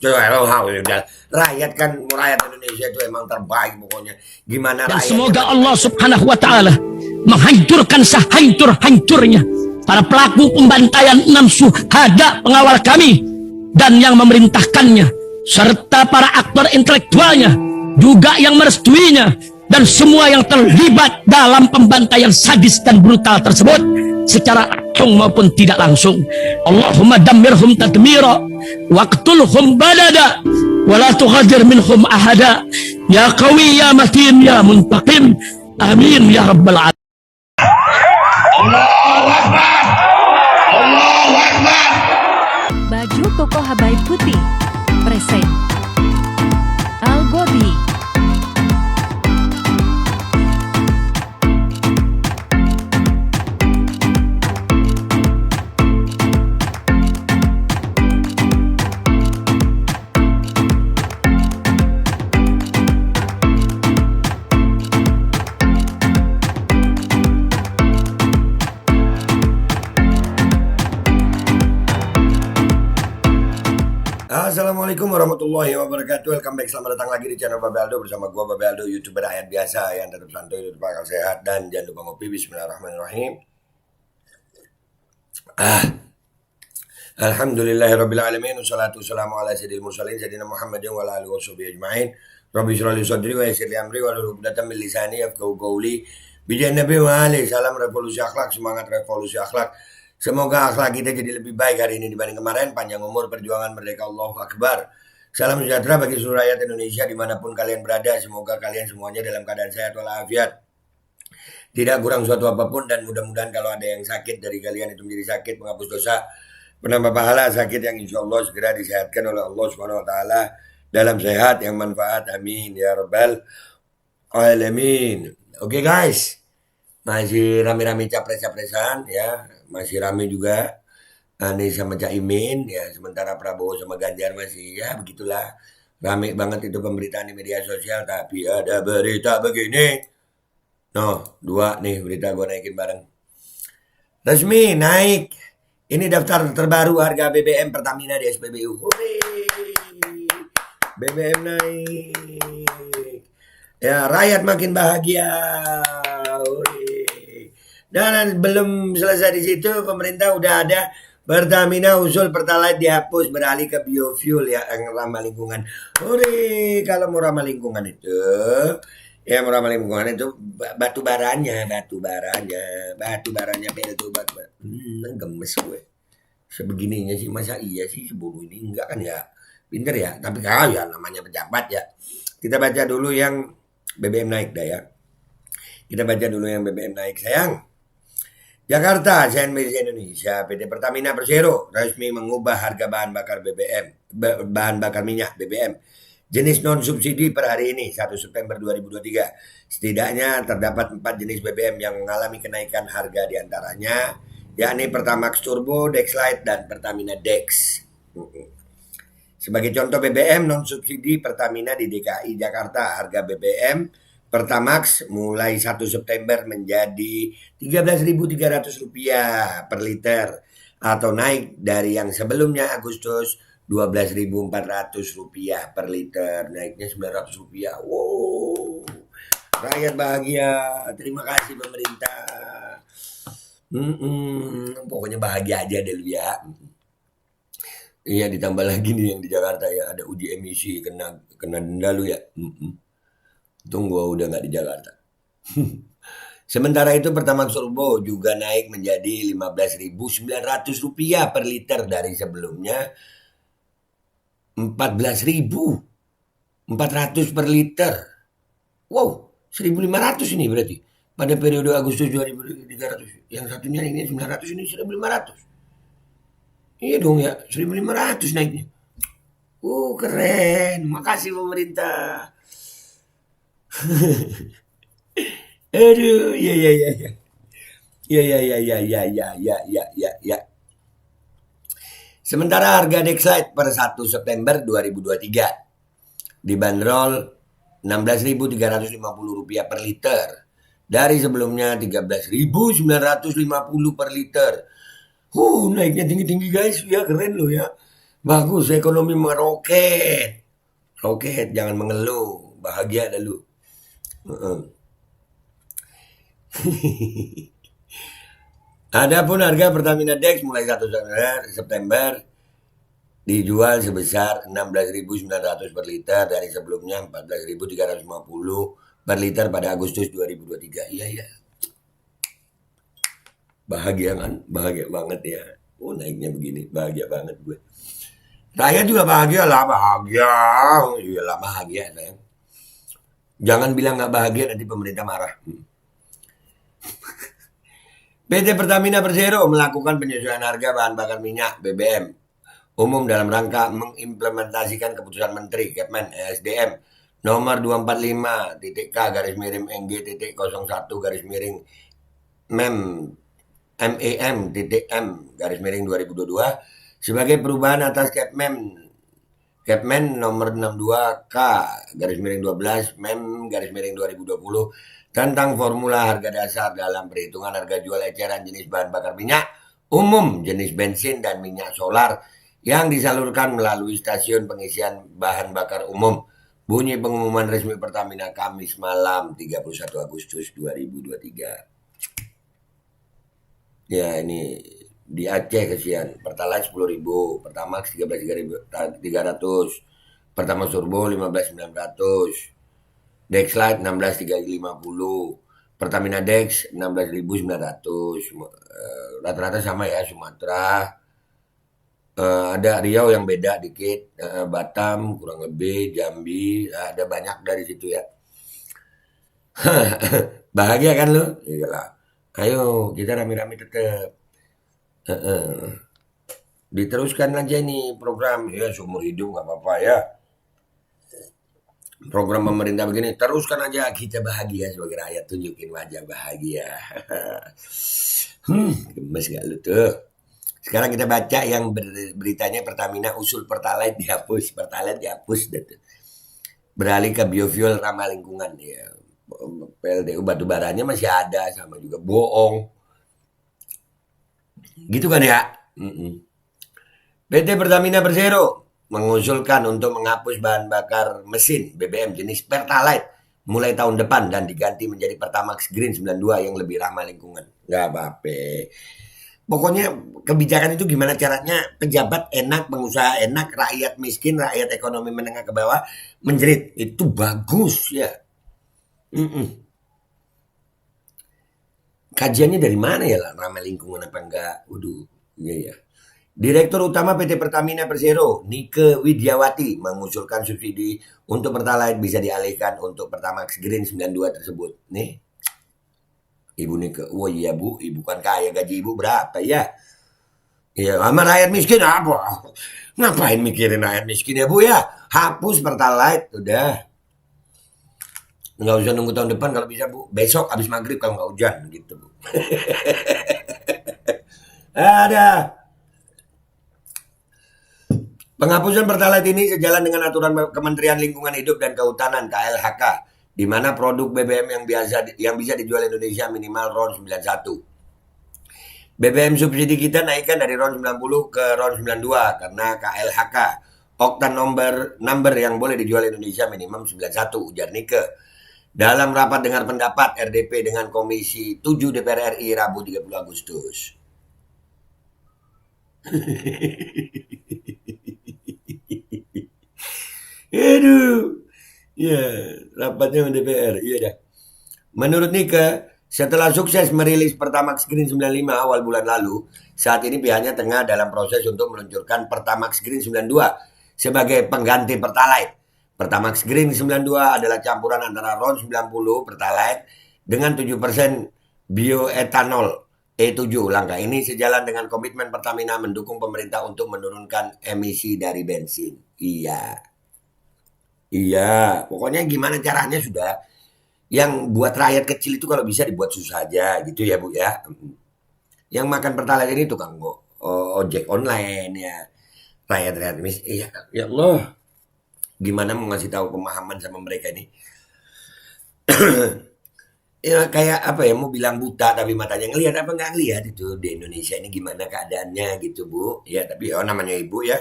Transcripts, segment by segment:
Rakyat kan, rakyat Indonesia itu emang terbaik pokoknya. Gimana Dan rakyat? semoga Allah Subhanahu wa Ta'ala menghancurkan sehancur-hancurnya para pelaku pembantaian 6 syuhada pengawal kami dan yang memerintahkannya, serta para aktor intelektualnya juga yang merestuinya, dan semua yang terlibat dalam pembantaian sadis dan brutal tersebut secara langsung maupun tidak langsung. Allahumma dammirhum tadmira waqtulhum badada wala tughadir minhum ahada ya qawi ya matin ya muntaqim amin ya rabbal alamin. Allahu Akbar. Allahu Akbar. Baju koko Habaib Putih present Al Gobi. Assalamualaikum warahmatullahi wabarakatuh. Welcome back, selamat datang lagi di channel Babe Aldo bersama gua Babe Aldo, YouTuber rakyat biasa yang tetap santuy, tetap akal sehat, dan jangan lupa ngopi. Bismillahirrahmanirrahim. Alhamdulillahirabbil alamin, wassalatu wassalamu ala sayyidil mursalin sayyidina Muhammadin wa ala alihi washabihi ajmain. Rabbi shrah li sadri wa yassir li amri wahlul 'uqdatam min lisani yafqahu qawli. Bijan Nabi wa ali, salam revolusi akhlak, semangat revolusi akhlak. Semoga akhlak kita jadi lebih baik hari ini dibanding kemarin. Panjang umur, perjuangan, merdeka, Allahu Akbar. Salam sejahtera bagi seluruh rakyat Indonesia dimanapun kalian berada. Semoga kalian semuanya dalam keadaan sehat walafiat, tidak kurang suatu apapun, dan mudah-mudahan kalau ada yang sakit dari kalian itu menjadi sakit penghapus dosa, penambah pahala, sakit yang insya Allah segera disehatkan oleh Allah Subhanahu Wa Taala dalam sehat yang manfaat. Amin ya rabbal alamin. Oke guys, masih rame-rame capres-capresan ya, masih rame juga Anies sama Caimin ya, sementara Prabowo sama Ganjar masih ya begitulah, rame banget itu pemberitaan di media sosial. Tapi ada berita begini, dua nih berita gue naikin bareng. Resmi naik, ini daftar terbaru harga BBM Pertamina di SPBU. Hore, BBM naik ya, rakyat makin bahagia. Hore. Dan belum selesai di situ, pemerintah udah ada Pertamina usul Pertalite dihapus beralih ke biofuel ya, yang ramah lingkungan. Hore, kalau mau ramah lingkungan itu, ya mau ramah lingkungan itu batu baranya itu batu. Gemes gue. Sebegininya sih, masa iya sih sebulu ini enggak kan ya? Pinter ya, tapi kalau ya namanya pejabat ya. Kita baca dulu yang BBM naik dah ya. Kita baca dulu yang BBM naik sayang. Jakarta, CNBC Indonesia, PT Pertamina Persero resmi mengubah harga bahan bakar BBM, bahan bakar minyak BBM jenis non subsidi per hari ini 1 September 2023. Setidaknya terdapat 4 jenis BBM yang mengalami kenaikan harga, diantaranya yakni Pertamax Turbo, Dexlite, dan Pertamina Dex. Sebagai contoh BBM non subsidi Pertamina di DKI Jakarta, harga BBM Pertamax mulai 1 September menjadi Rp13.300 per liter, atau naik dari yang sebelumnya Agustus Rp12.400 per liter, naiknya Rp900. Wow, rakyat bahagia, terima kasih pemerintah. Pokoknya bahagia aja deh lu ya. Iya, ditambah lagi nih yang di Jakarta ya, ada uji emisi, kena denda lu ya. Tunggu, udah nggak di Jakarta. Sementara itu Pertamax Turbo juga naik menjadi Rp15.900 per liter dari sebelumnya Rp14.400 per liter. Wow, 1.500 ini berarti pada periode Agustus 2.300. Yang satunya ini 900, ini 1.500. Iya dong ya, 1.500 naiknya. Keren. Makasih pemerintah. Aduh, ya. Sementara harga Dexlite per 1 September 2023 dibanderol Rp16.350 per liter dari sebelumnya Rp13.950 per liter. Naiknya tinggi-tinggi guys, ya keren loh ya. Bagus, ekonomi meroket. Roket, jangan mengeluh. Bahagia dulu. Heeh. Adapun harga Pertamina Dex mulai 1 September dijual sebesar 16.900 per liter dari sebelumnya 14.350 per liter pada Agustus 2023. Iya ya. Bahagia kan? Bahagia banget ya. Oh naiknya begini, bahagia banget gue. Rakyat juga bahagia lah, bahagia. Iyalah bahagia sayang. Jangan bilang nggak bahagia nanti pemerintah marah. PT Pertamina Persero melakukan penyesuaian harga bahan bakar minyak BBM umum dalam rangka mengimplementasikan keputusan Menteri Kepmen ESDM nomor 245.K garis miring NG.01 garis miring MEM MEM garis miring 2022 sebagai perubahan atas Kepmen nomor 62K garis miring 12 MEM garis miring 2020 tentang formula harga dasar dalam perhitungan harga jual eceran jenis bahan bakar minyak umum jenis bensin dan minyak solar yang disalurkan melalui stasiun pengisian bahan bakar umum. Bunyi pengumuman resmi Pertamina Kamis malam 31 Agustus 2023. Ya ini di Aceh kesian. Pertalite 10.000, Pertamax 13.300, Pertamax Turbo 15.900. Dexlite 16.350, Pertamina Dex 16.900, rata-rata sama ya Sumatera, ada Riau yang beda dikit, Batam kurang lebih, Jambi, ada banyak dari situ ya. Bahagia kan lo? Iyalah. Ayo kita rame-rame tetap. Diteruskan aja nih program ya seumur hidup nggak apa-apa ya. Program pemerintah begini teruskan aja kita bahagia sebagai rakyat tunjukin wajah bahagia. Gemes gak lu tuh? Sekarang kita baca yang beritanya Pertamina usul Pertalite dihapus gitu. Beralih ke biofuel ramah lingkungan ya. PLTU batu baranya masih ada sama juga bohong. Gitu kan ya? PT Pertamina Persero mengusulkan untuk menghapus bahan bakar mesin BBM jenis Pertalite mulai tahun depan dan diganti menjadi Pertamax Green 92 yang lebih ramah lingkungan. Gak apa-apa. Pokoknya kebijakan itu gimana caranya pejabat enak, pengusaha enak, rakyat miskin, rakyat ekonomi menengah ke bawah menjerit. Itu bagus ya. Kajiannya dari mana ya lah ramah lingkungan apa enggak? Waduh, iya ya. Direktur Utama PT Pertamina Persero, Nike Widiawati, mengusulkan subsidi untuk Pertalite bisa dialihkan untuk Pertamax Green 92 tersebut. Nih, Ibu Nike, wah iya Bu, Ibu kan kaya, gaji Ibu berapa ya? Ya, sama rakyat miskin apa? Ngapain mikirin rakyat miskin ya Bu ya? Hapus Pertalite, udah. Nggak usah nunggu tahun depan kalau bisa Bu. Besok habis maghrib kalau nggak hujan gitu Bu. Ada. Penghapusan Pertalite ini sejalan dengan aturan Kementerian Lingkungan Hidup dan Kehutanan KLHK, di mana produk BBM yang bisa dijual Indonesia minimal RON 91. BBM subsidi kita naikkan dari RON 90 ke RON 92 karena KLHK. Oktan number yang boleh dijual Indonesia minimum 91, ujar Nike. Dalam rapat dengar pendapat RDP dengan Komisi 7 DPR RI Rabu 30 Agustus. Aduh. Ya, rapatnya DPR. Iya dah. Menurut Nike, setelah sukses merilis Pertamax Green 95 awal bulan lalu, saat ini pihaknya tengah dalam proses untuk meluncurkan Pertamax Green 92 sebagai pengganti Pertalite. Pertamax Green 92 adalah campuran antara RON 90 Pertalite dengan 7% bioetanol E7. Langkah ini sejalan dengan komitmen Pertamina mendukung pemerintah untuk menurunkan emisi dari bensin. Iya, pokoknya gimana caranya sudah. Yang buat rakyat kecil itu kalau bisa dibuat susah aja gitu ya Bu ya. Yang makan Pertalite ini tukang ojek online ya. Rakyat miskin. Iya, ya Allah. Gimana mau ngasih tahu pemahaman sama mereka ini? Ya kayak apa ya, mau bilang buta tapi matanya ngelihat apa nggak ngelihat itu di Indonesia ini gimana keadaannya gitu Bu. Ya tapi namanya Ibu ya.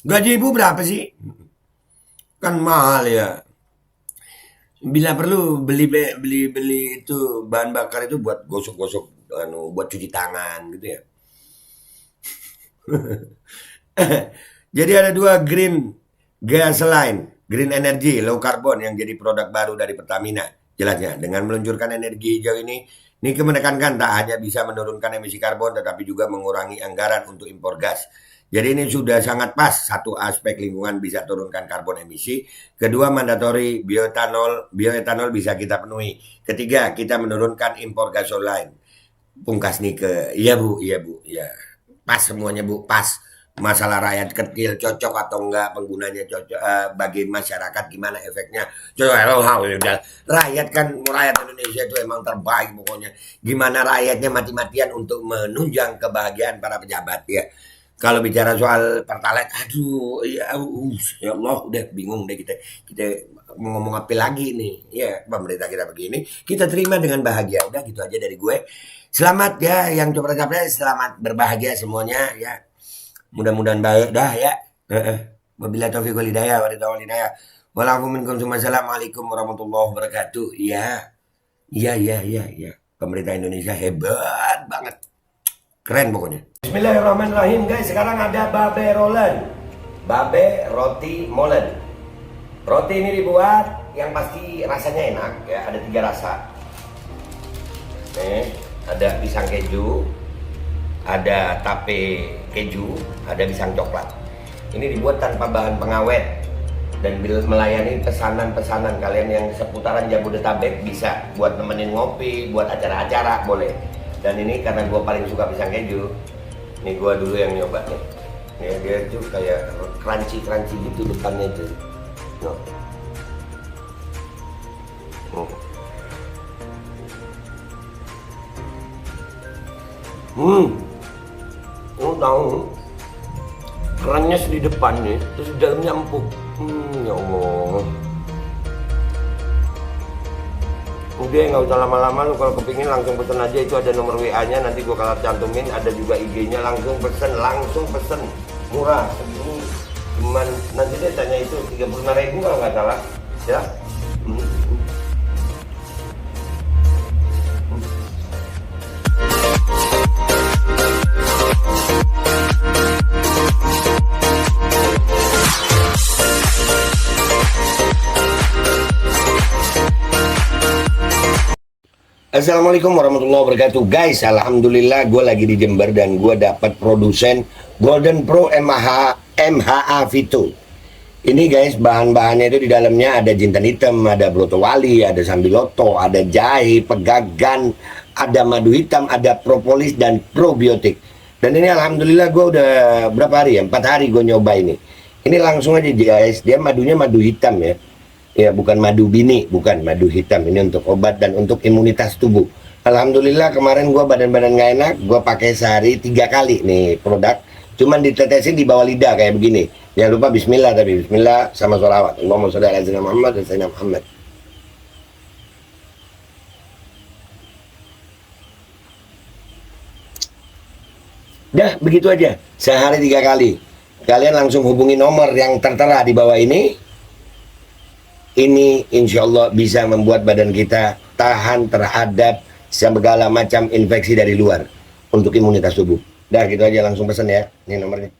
Gaji ibu berapa sih? Kan mahal ya. Bila perlu beli itu bahan bakar itu buat gosok-gosok buat cuci tangan gitu ya. Jadi ada dua green gasoline, green energy, low carbon yang jadi produk baru dari Pertamina. Jelasnya dengan meluncurkan energi hijau ini menekankan tak hanya bisa menurunkan emisi karbon tetapi juga mengurangi anggaran untuk impor gas. Jadi ini sudah sangat pas. Satu, aspek lingkungan bisa turunkan karbon emisi. Kedua, mandatori bioetanol bisa kita penuhi. Ketiga, kita menurunkan impor gasoline. Pungkas nih ke, iya bu, ya. Pas semuanya bu, pas. Masalah rakyat kecil cocok atau enggak, penggunanya cocok, bagi masyarakat gimana efeknya. Rakyat Indonesia itu emang terbaik pokoknya. Gimana rakyatnya mati-matian untuk menunjang kebahagiaan para pejabat ya. Kalau bicara soal Pertalite, aduh, ya Allah, udah bingung deh kita mau ngomong apa lagi nih. Ya, pemerintah kita begini, kita terima dengan bahagia. Udah gitu aja dari gue. Selamat ya yang coba-coba, selamat berbahagia semuanya ya. Mudah-mudahan baik dah ya. Wabillahi taufiq wal hidayah. Wassalamualaikum warahmatullahi wabarakatuh. Ya. Pemerintah Indonesia hebat banget. Keren pokoknya. Bismillahirrahmanirrahim guys. Sekarang ada babe rolen. Babe roti molen. Roti ini dibuat yang pasti rasanya enak ya. Ada 3 rasa. Nih, ada pisang keju, ada tape keju, ada pisang coklat. Ini dibuat tanpa bahan pengawet dan melayani pesanan-pesanan kalian yang seputaran Jabodetabek, bisa buat nemenin ngopi, buat acara-acara boleh. Dan ini karena gue paling suka pisang keju, ini gue dulu yang nyoba nih. Ya, dia tuh kayak crunchy gitu depannya tuh. Tahu kerannya di depannya, terus di dalamnya empuk. Ya Allah. Udah nggak usah lama-lama, lu kalau kepingin langsung pesen aja, itu ada nomor WA-nya, nanti gua kalau cantumin, ada juga IG-nya, langsung pesen, murah. Segini cuman nanti dia tanya itu 35.000 kalau nggak salah ya. Assalamualaikum warahmatullahi wabarakatuh guys. Alhamdulillah gue lagi di Jember dan gue dapat produsen Golden Pro MHA Vito. Ini guys, bahan-bahannya itu di dalamnya ada jintan hitam, ada broto wali, ada sambiloto, ada jahe, pegagan, ada madu hitam, ada propolis dan probiotik. Dan ini alhamdulillah gue udah berapa hari ya, 4 hari gue nyoba ini. Ini langsung aja guys, dia madunya madu hitam ya. Ya, bukan madu bini, bukan madu hitam. Ini untuk obat dan untuk imunitas tubuh. Alhamdulillah kemarin gua badan-badan gak enak, gua pakai sehari 3 kali nih produk. Cuman ditetesin di bawah lidah kayak begini. Jangan lupa bismillah, tapi bismillah sama sholawat. Allahumma sholli ala sayyidina Muhammad dan sayyidina Muhammad. Dah, begitu aja. Sehari 3 kali. Kalian langsung hubungi nomor yang tertera di bawah ini. Ini insya Allah bisa membuat badan kita tahan terhadap segala macam infeksi dari luar untuk imunitas tubuh. Dah gitu aja, langsung pesan ya. Ini nomornya.